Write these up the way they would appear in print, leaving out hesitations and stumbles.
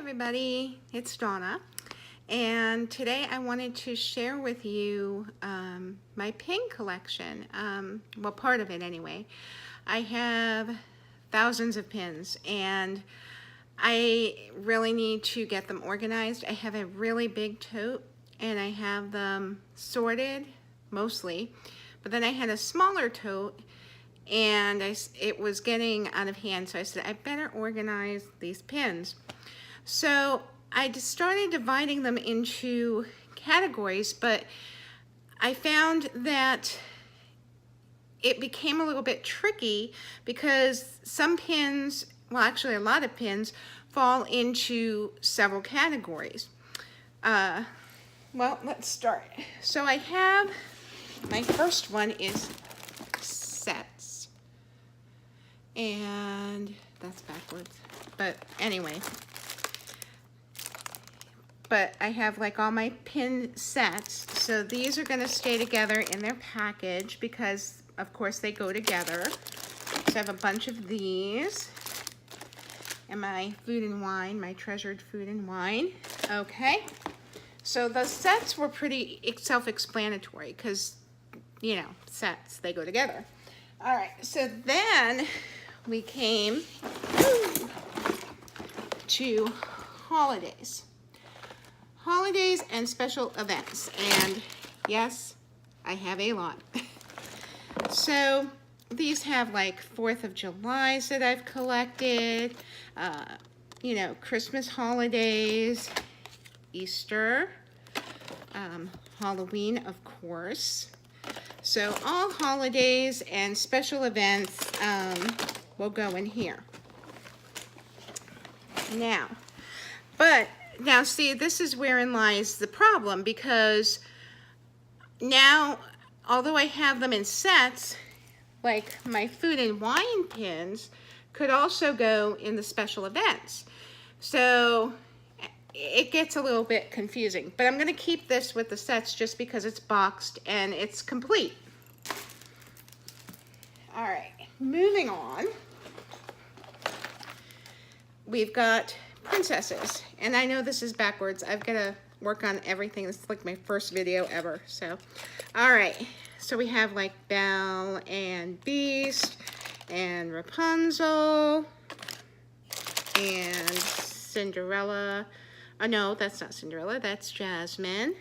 everybody, it's Donna, and today I wanted to share with you my pin collection, well, part of it anyway. I have thousands of pins and I really need to get them organized. I have a really big tote and I have them sorted mostly, but then I had a smaller tote and it was getting out of hand, so I said I better organize these pins. So I just started dividing them into categories, but I found that it became a little bit tricky because some pins, well actually a lot of pins, fall into several categories. Well, let's start. So I have, my first one is sets. And that's backwards. But anyway. But I have like all my pin sets. So these are going to stay together in their package because of course they go together. So I have a bunch of these. And my food and wine, my treasured food and wine. Okay. So the sets were pretty self-explanatory because, you know, sets, they go together. All right, so then we came to holidays. Holidays and special events. And yes, I have a lot. So these have like 4th of July's that I've collected, you know, Christmas holidays, Easter, Halloween, of course. So all holidays and special events will go in here. Now, see, this is wherein lies the problem, because now, although I have them in sets, like my food and wine pins could also go in the special events. So it gets a little bit confusing, but I'm going to keep this with the sets just because it's boxed and it's complete. All right, moving on. We've got princesses, and I know this is backwards. I've got to work on everything. This is like my first video ever, so. All right, so we have like Belle and Beast and Rapunzel and Cinderella. Oh no, that's not Cinderella, that's Jasmine.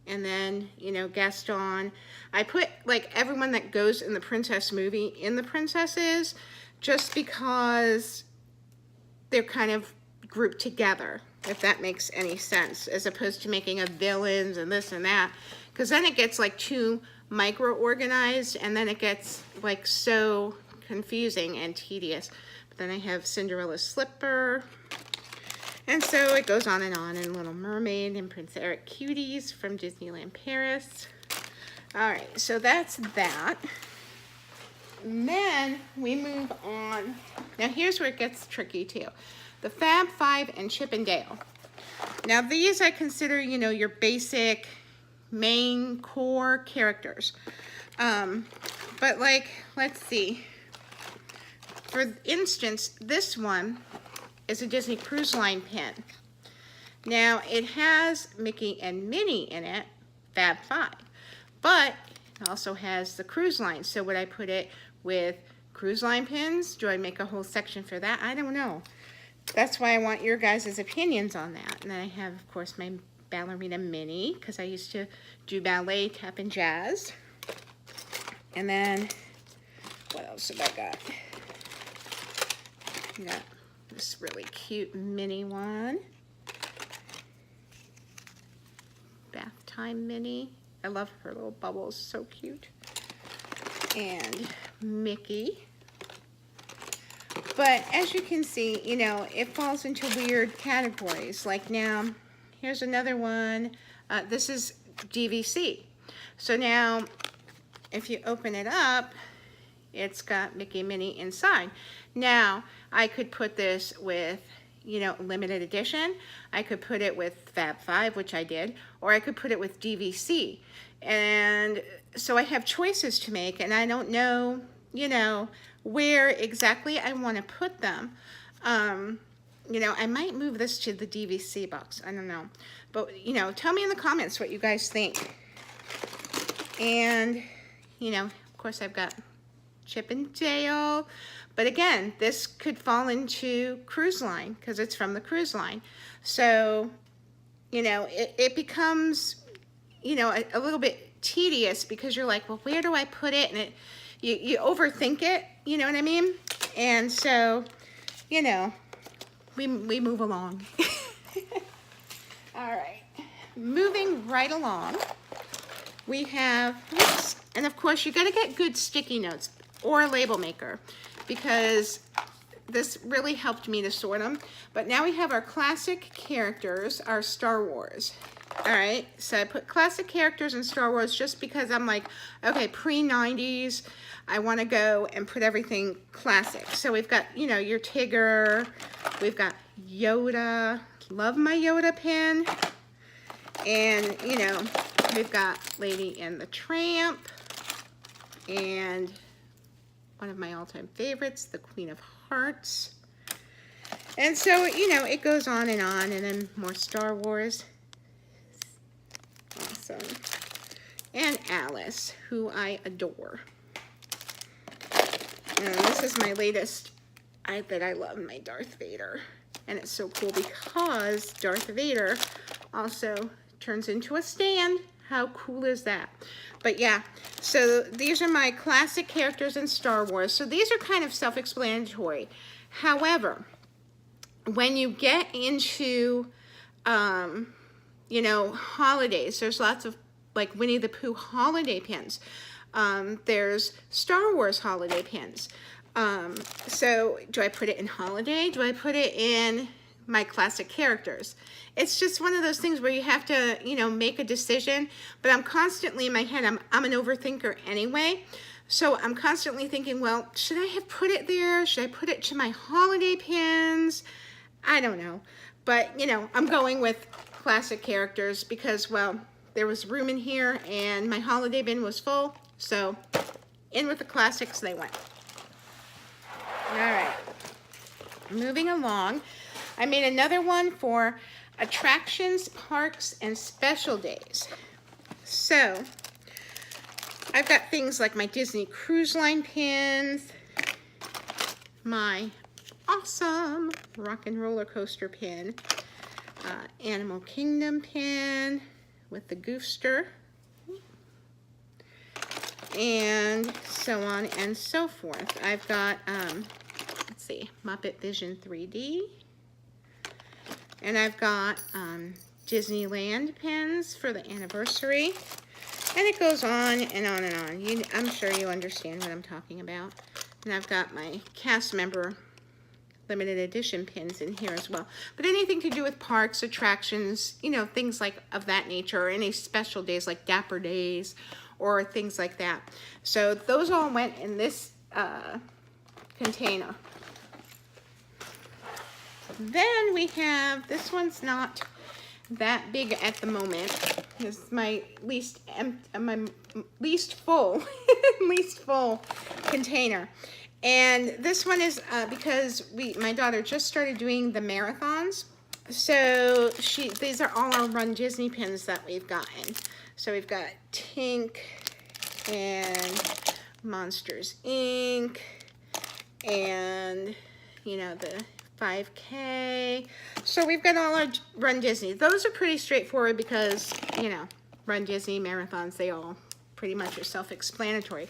And then, you know, Gaston. I put like everyone that goes in the princess movie in the princesses just because they're kind of grouped together, if that makes any sense, as opposed to making a villains and this and that, because then it gets like too micro-organized and then it gets like so confusing and tedious. But then I have Cinderella's slipper. And so it goes on, and Little Mermaid and Prince Eric cuties from Disneyland Paris. All right, so that's that. And then we move on. Now here's where it gets tricky too. The Fab Five and Chip and Dale. Now these I consider, you know, your basic main core characters. But like, let's see. For instance, this one is a Disney Cruise Line pin. Now it has Mickey and Minnie in it, Fab Five, but it also has the cruise line. So would I put it with cruise line pins? Do I make a whole section for that? I don't know. That's why I want your guys' opinions on that. And then I have, of course, my ballerina Minnie, because I used to do ballet, tap, and jazz. And then, what else have I got? I got this really cute mini one. Bath time Minnie. I love her little bubbles, so cute. And Mickey. But as you can see, you know, it falls into weird categories. Like now, here's another one. This is DVC. So now, if you open it up, it's got Mickey and Minnie inside. Now, I could put this with, you know, limited edition. I could put it with Fab Five, which I did, or I could put it with DVC. And so I have choices to make, and I don't know, you know, where exactly I want to put them. you know, I might move this to the DVC box. I don't know. But, you know, tell me in the comments what you guys think. And, you know, of course I've got Chip and Dale. But again, this could fall into cruise line because it's from the cruise line. So, you know, it becomes, you know, a little bit tedious because you're like, well, where do I put it? And you overthink it, you know what I mean? And so, you know, we move along. All right, moving right along, we have, whoops, and of course you gotta get good sticky notes or a label maker because this really helped me to sort them. But now we have our classic characters, our Star Wars. All right, so I put classic characters in Star Wars just because I'm like, okay, pre-90s, I want to go and put everything classic. So we've got, you know, your Tigger, we've got Yoda, love my Yoda pin, and, you know, we've got Lady and the Tramp, and one of my all-time favorites, the Queen of Hearts. And so, you know, it goes on, and then more Star Wars. Awesome. And Alice, who I adore. And this is my latest, that I love, my Darth Vader. And it's so cool because Darth Vader also turns into a stand. How cool is that? But yeah, so these are my classic characters in Star Wars. So these are kind of self-explanatory. However, when you get into, you know, holidays, there's lots of like Winnie the Pooh holiday pins. There's Star Wars holiday pins. So do I put it in holiday? Do I put it in my classic characters? It's just one of those things where you have to, you know, make a decision. But I'm constantly in my head, I'm an overthinker anyway. So I'm constantly thinking, well, should I have put it there? Should I put it to my holiday pins? I don't know. But, you know, I'm going with classic characters because, well, there was room in here and my holiday bin was full. So in with the classics they went. All right, moving along. I made another one for attractions, parks, and special days. So I've got things like my Disney Cruise Line pins, my awesome Rock and Roller Coaster pin, Animal Kingdom pin with the Goofster, and so on and so forth. I've got, let's see, Muppet Vision 3D, and I've got Disneyland pins for the anniversary, and it goes on and on and on. I'm sure you understand what I'm talking about. And I've got my cast member limited edition pins in here as well. But anything to do with parks, attractions, you know, things like of that nature, or any special days like Dapper Days or things like that. So those all went in this container. Then we have, this one's not that big at the moment. This is my least full least full container. And this one is because my daughter just started doing the marathons. So these are all our Run Disney pins that we've gotten. So we've got Tink and Monsters Inc. and, you know, the 5K. So we've got all our Run Disney. Those are pretty straightforward because, you know, Run Disney marathons, they all pretty much are self-explanatory.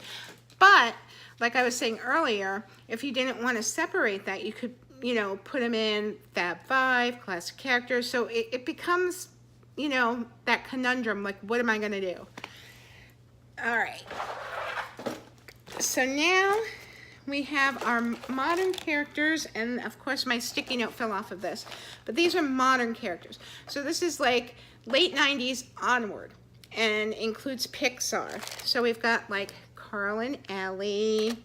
But like I was saying earlier, if you didn't want to separate that, you could, you know, put them in Fab 5, classic characters. So it becomes, you know, that conundrum, like, what am I going to do? All right. So now we have our modern characters, and of course my sticky note fell off of this, but these are modern characters. So this is like late 90s onward and includes Pixar. So we've got like Carl and Ellie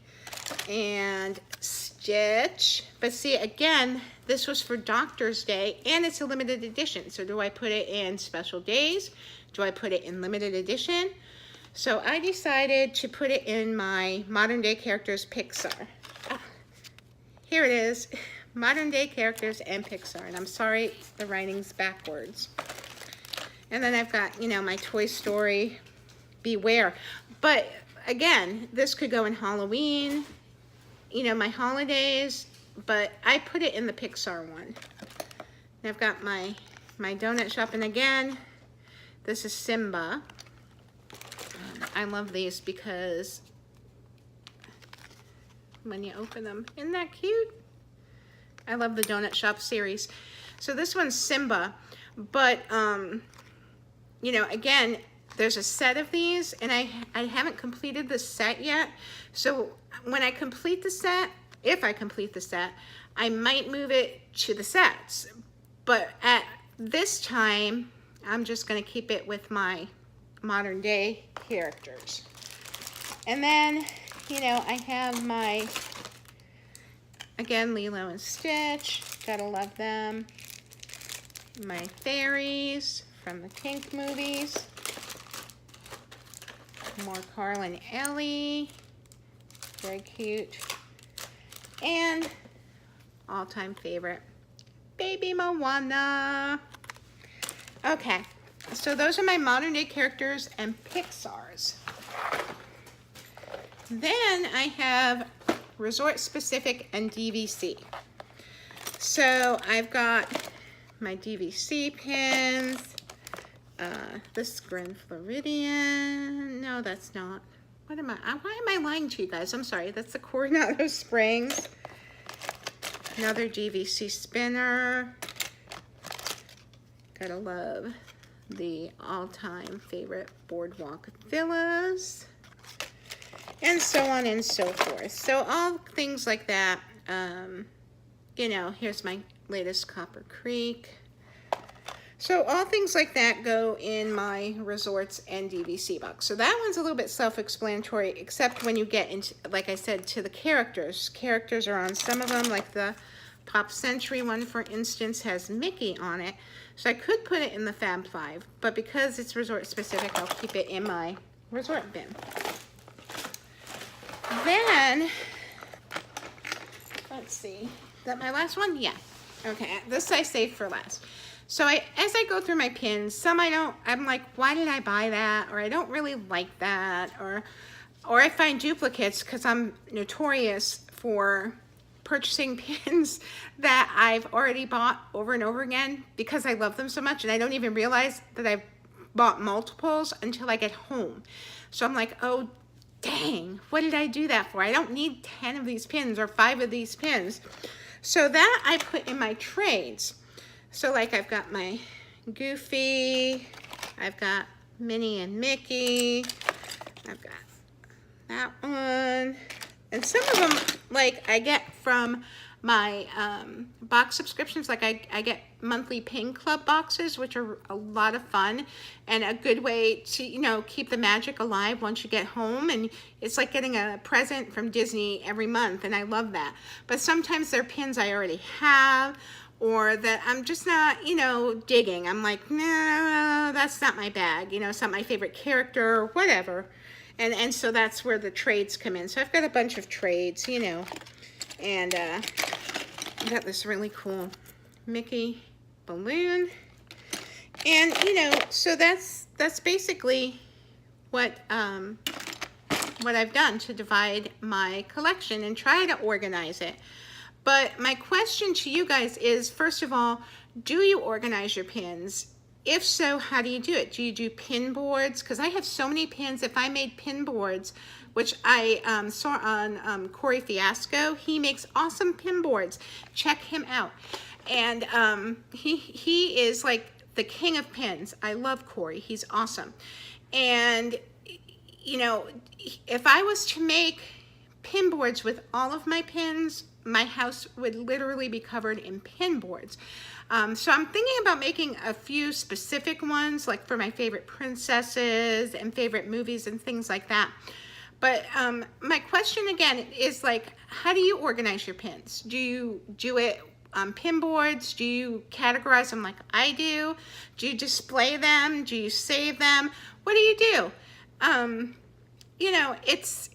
and Stitch. But see, again, this was for Doctor's Day and it's a limited edition. So do I put it in special days? Do I put it in limited edition? So I decided to put it in my modern day characters Pixar. Here it is. modern day characters and Pixar. And I'm sorry, the writing's backwards. And then I've got, you know, my Toy Story Beware. But again, this could go in Halloween, you know, my holidays, but I put it in the Pixar one. And I've got my donut shop, and again, this is Simba. I love these because when you open them, isn't that cute? I love the donut shop series. So this one's Simba, but you know, again, there's a set of these, and I haven't completed the set yet. So when I complete the set, if I complete the set, I might move it to the sets. But at this time, I'm just gonna keep it with my modern day characters. And then, you know, I have my, again, Lilo and Stitch, gotta love them. My fairies from the Pink movies. More Carl and Ellie, very cute. And all-time favorite, Baby Moana. Okay, so those are my modern day characters and Pixar's. Then I have resort specific and DVC. So I've got my DVC pins. This Grand Floridian. No, that's not. What am I? Why am I lying to you guys? I'm sorry. That's the Coronado Springs. Another DVC spinner. Gotta love the all-time favorite Boardwalk Villas. And so on and so forth. So all things like that. You know, here's my latest Copper Creek. So all things like that go in my resorts and DVC box. So that one's a little bit self-explanatory, except when you get into, like I said, to the characters. Characters are on some of them, like the Pop Century one, for instance, has Mickey on it. So I could put it in the Fab 5, but because it's resort specific, I'll keep it in my resort bin. Then, let's see, is that my last one? Yeah. Okay, this I saved for last. So as I go through my pins, some I'm like, why did I buy that? Or I don't really like that. Or I find duplicates because I'm notorious for purchasing pins that I've already bought over and over again because I love them so much, and I don't even realize that I've bought multiples until I get home. So I'm like, oh, dang, what did I do that for? I don't need 10 of these pins or 5 of these pins. So that I put in my trades. So like I've got my Goofy, I've got Minnie and Mickey, I've got that one, and some of them like I get from my box subscriptions. Like I get monthly Pin Club boxes, which are a lot of fun and a good way to, you know, keep the magic alive once you get home. And it's like getting a present from Disney every month, and I love that. But sometimes they're pins I already have, or that I'm just not, you know, digging. I'm like, no, that's not my bag. You know, it's not my favorite character or whatever. And so that's where the trades come in. So I've got a bunch of trades, you know, and I got this really cool Mickey balloon. And, you know, so that's basically what I've done to divide my collection and try to organize it. But my question to you guys is, first of all, do you organize your pins? If so, how do you do it? Do you do pin boards? Because I have so many pins. If I made pin boards, which I saw on Corey Fiasco, he makes awesome pin boards. Check him out. And he is like the king of pins. I love Corey. He's awesome. And, you know, if I was to make pin boards with all of my pins, my house would literally be covered in pin boards. So I'm thinking about making a few specific ones, like for my favorite princesses and favorite movies and things like that. But my question again is, like, how do you organize your pins? Do you do it on pin boards? Do you categorize them like I do? Do you display them? Do you save them? What do you do? You know, it's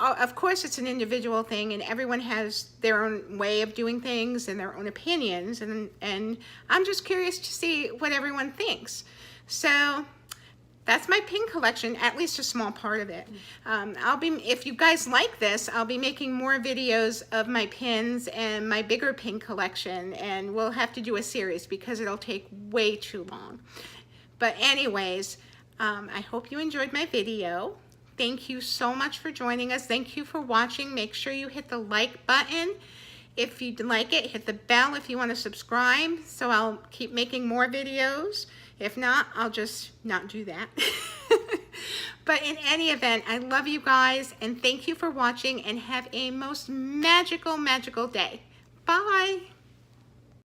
of course it's an individual thing, and everyone has their own way of doing things and their own opinions, and I'm just curious to see what everyone thinks. So that's my pin collection, at least a small part of it. If you guys like this, I'll be making more videos of my pins and my bigger pin collection, and we'll have to do a series because it'll take way too long. But anyways, I hope you enjoyed my video. Thank you so much for joining us. Thank you for watching. Make sure you hit the like button if you like it. Hit the bell if you want to subscribe, so I'll keep making more videos. If not, I'll just not do that. But in any event, I love you guys, and thank you for watching, and have a most magical, magical day. Bye.